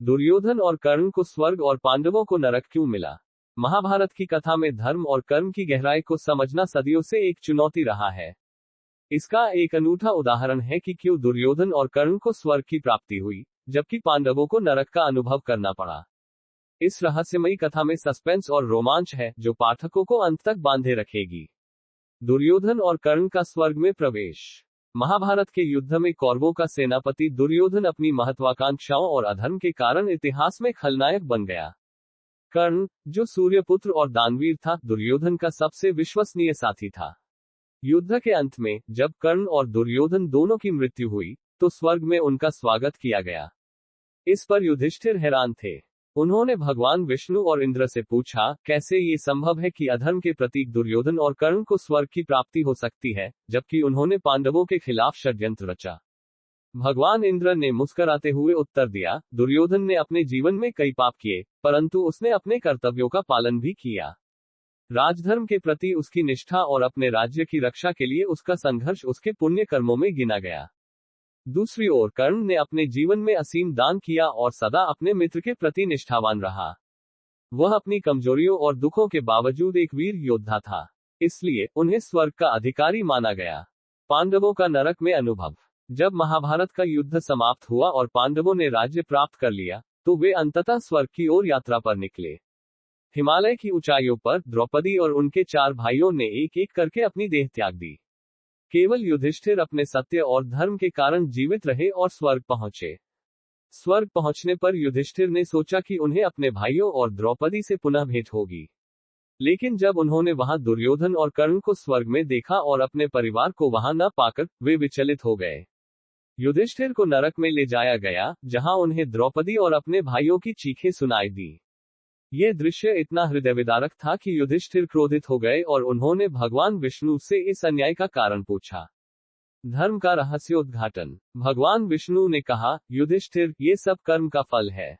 दुर्योधन और कर्ण को स्वर्ग और पांडवों को नरक क्यों मिला? महाभारत की कथा में धर्म और कर्म की गहराई को समझना सदियों से एक चुनौती रहा है। इसका एक अनूठा उदाहरण है कि क्यों दुर्योधन और कर्ण को स्वर्ग की प्राप्ति हुई, जबकि पांडवों को नरक का अनुभव करना पड़ा। इस रहस्यमयी कथा में सस्पेंस और रोमांच है, जो पाठकों को अंत तक बांधे रखेगी। दुर्योधन और कर्ण का स्वर्ग में प्रवेश। महाभारत के युद्ध में कौरवों का सेनापति दुर्योधन अपनी महत्वाकांक्षाओं और अधर्म के कारण इतिहास में खलनायक बन गया। कर्ण, जो सूर्यपुत्र और दानवीर था, दुर्योधन का सबसे विश्वसनीय साथी था। युद्ध के अंत में जब कर्ण और दुर्योधन दोनों की मृत्यु हुई, तो स्वर्ग में उनका स्वागत किया गया। इस पर युधिष्ठिर हैरान थे। उन्होंने भगवान विष्णु और इंद्र से पूछा, कैसे ये संभव है कि अधर्म के प्रतीक दुर्योधन और कर्ण को स्वर्ग की प्राप्ति हो सकती है, जबकि उन्होंने पांडवों के खिलाफ षड्यंत्र रचा। भगवान इंद्र ने मुस्कुराते हुए उत्तर दिया, दुर्योधन ने अपने जीवन में कई पाप किए, परंतु उसने अपने कर्तव्यों का पालन भी किया। राजधर्म के प्रति उसकी निष्ठा और अपने राज्य की रक्षा के लिए उसका संघर्ष उसके पुण्य कर्मों में गिना गया। दूसरी ओर कर्ण ने अपने जीवन में असीम दान किया और सदा अपने मित्र के प्रति निष्ठावान रहा। वह अपनी कमजोरियों और दुखों के बावजूद एक वीर योद्धा था, इसलिए उन्हें स्वर्ग का अधिकारी माना गया। पांडवों का नरक में अनुभव। जब महाभारत का युद्ध समाप्त हुआ और पांडवों ने राज्य प्राप्त कर लिया, तो वे अंततः स्वर्ग की ओर यात्रा पर निकले। हिमालय की ऊंचाइयों पर द्रौपदी और उनके 4 भाइयों ने एक एक करके अपनी देह त्याग दी। केवल युधिष्ठिर अपने सत्य और धर्म के कारण जीवित रहे और स्वर्ग पहुंचे। स्वर्ग पहुंचने पर युधिष्ठिर ने सोचा कि उन्हें अपने भाइयों और द्रौपदी से पुनः भेंट होगी। लेकिन जब उन्होंने वहां दुर्योधन और कर्ण को स्वर्ग में देखा और अपने परिवार को वहां न पाकर वे विचलित हो गए। युधिष्ठिर को नरक में ले जाया गया, जहां उन्हें द्रौपदी और अपने भाइयों की चीखें सुनाई दी। यह दृश्य इतना हृदयविदारक था कि युधिष्ठिर क्रोधित हो गए और उन्होंने भगवान विष्णु से इस अन्याय का कारण पूछा। धर्म का रहस्योद्घाटन। भगवान विष्णु ने कहा, युधिष्ठिर, ये सब कर्म का फल है।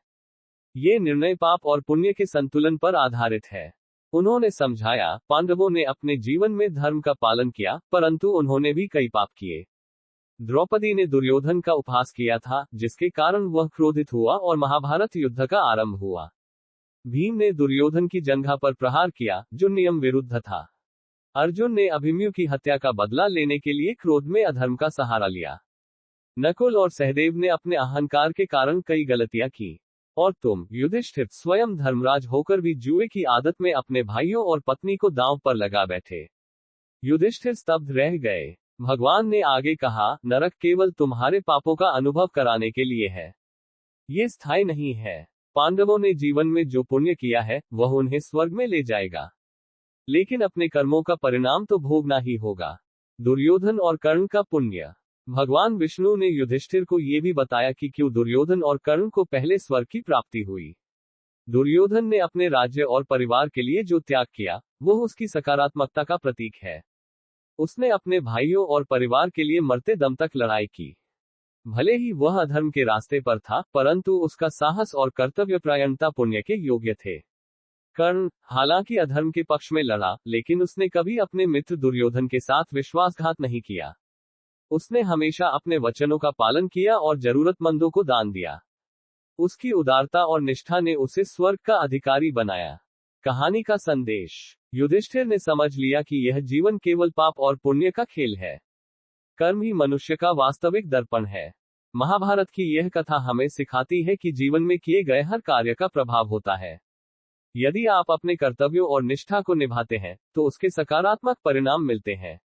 ये निर्णय पाप और पुण्य के संतुलन पर आधारित है। उन्होंने समझाया, पांडवों ने अपने जीवन में धर्म का पालन किया, परंतु उन्होंने भी कई पाप किए। द्रौपदी ने दुर्योधन का उपहास किया था, जिसके कारण वह क्रोधित हुआ और महाभारत युद्ध का आरंभ हुआ। भीम ने दुर्योधन की जंघा पर प्रहार किया, जो नियम विरुद्ध था। अर्जुन ने अभिमन्यु की हत्या का बदला लेने के लिए क्रोध में अधर्म का सहारा लिया। नकुल और सहदेव ने अपने अहंकार के कारण कई गलतियां की। और तुम, युधिष्ठिर, स्वयं धर्मराज होकर भी जुए की आदत में अपने भाइयों और पत्नी को दांव पर लगा बैठे। युधिष्ठिर स्तब्ध रह गए। भगवान ने आगे कहा, नरक केवल तुम्हारे पापों का अनुभव कराने के लिए है। ये स्थायी नहीं है। पांडवों ने जीवन में जो पुण्य किया है, वह उन्हें स्वर्ग में ले जाएगा, लेकिन अपने कर्मों का परिणाम तो भोगना ही होगा। दुर्योधन और कर्ण का पुण्य। भगवान विष्णु ने युधिष्ठिर को यह भी बताया कि क्यों दुर्योधन और कर्ण को पहले स्वर्ग की प्राप्ति हुई। दुर्योधन ने अपने राज्य और परिवार के लिए जो त्याग किया, वह उसकी सकारात्मकता का प्रतीक है। उसने अपने भाइयों और परिवार के लिए मरते दम तक लड़ाई की। भले ही वह अधर्म के रास्ते पर था, परंतु उसका साहस और कर्तव्यपरायणता पुण्य के योग्य थे। कर्ण, हालांकि अधर्म के पक्ष में लड़ा, लेकिन उसने कभी अपने मित्र दुर्योधन के साथ विश्वासघात नहीं किया। उसने हमेशा अपने वचनों का पालन किया और जरूरतमंदों को दान दिया। उसकी उदारता और निष्ठा ने उसे स्वर्ग का अधिकारी बनाया। कहानी का संदेश। युधिष्ठिर ने समझ लिया कि यह जीवन केवल पाप और पुण्य का खेल है। कर्म ही मनुष्य का वास्तविक दर्पण है। महाभारत की यह कथा हमें सिखाती है कि जीवन में किए गए हर कार्य का प्रभाव होता है। यदि आप अपने कर्तव्यों और निष्ठा को निभाते हैं, तो उसके सकारात्मक परिणाम मिलते हैं।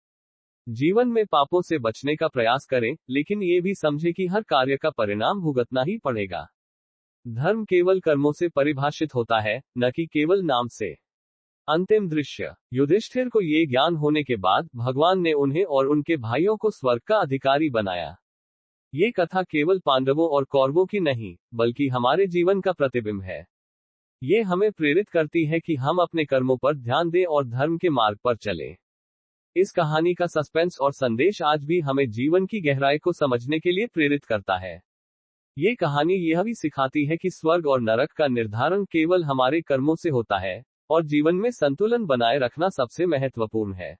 जीवन में पापों से बचने का प्रयास करें, लेकिन ये भी समझें कि हर कार्य का परिणाम भुगतना ही पड़ेगा। धर्म केवल कर्मों से परिभाषित होता है, न कि केवल नाम से। अंतिम दृश्य। युधिष्ठिर को ये ज्ञान होने के बाद भगवान ने उन्हें और उनके भाइयों को स्वर्ग का अधिकारी बनाया। ये कथा केवल पांडवों और कौरवों की नहीं, बल्कि हमारे जीवन का प्रतिबिंब है। ये हमें प्रेरित करती है कि हम अपने कर्मों पर ध्यान दें और धर्म के मार्ग पर चलें। इस कहानी का सस्पेंस और संदेश आज भी हमें जीवन की गहराई को समझने के लिए प्रेरित करता है। ये कहानी यह भी सिखाती है कि स्वर्ग और नरक का निर्धारण केवल हमारे कर्मों से होता है, और जीवन में संतुलन बनाए रखना सबसे महत्वपूर्ण है।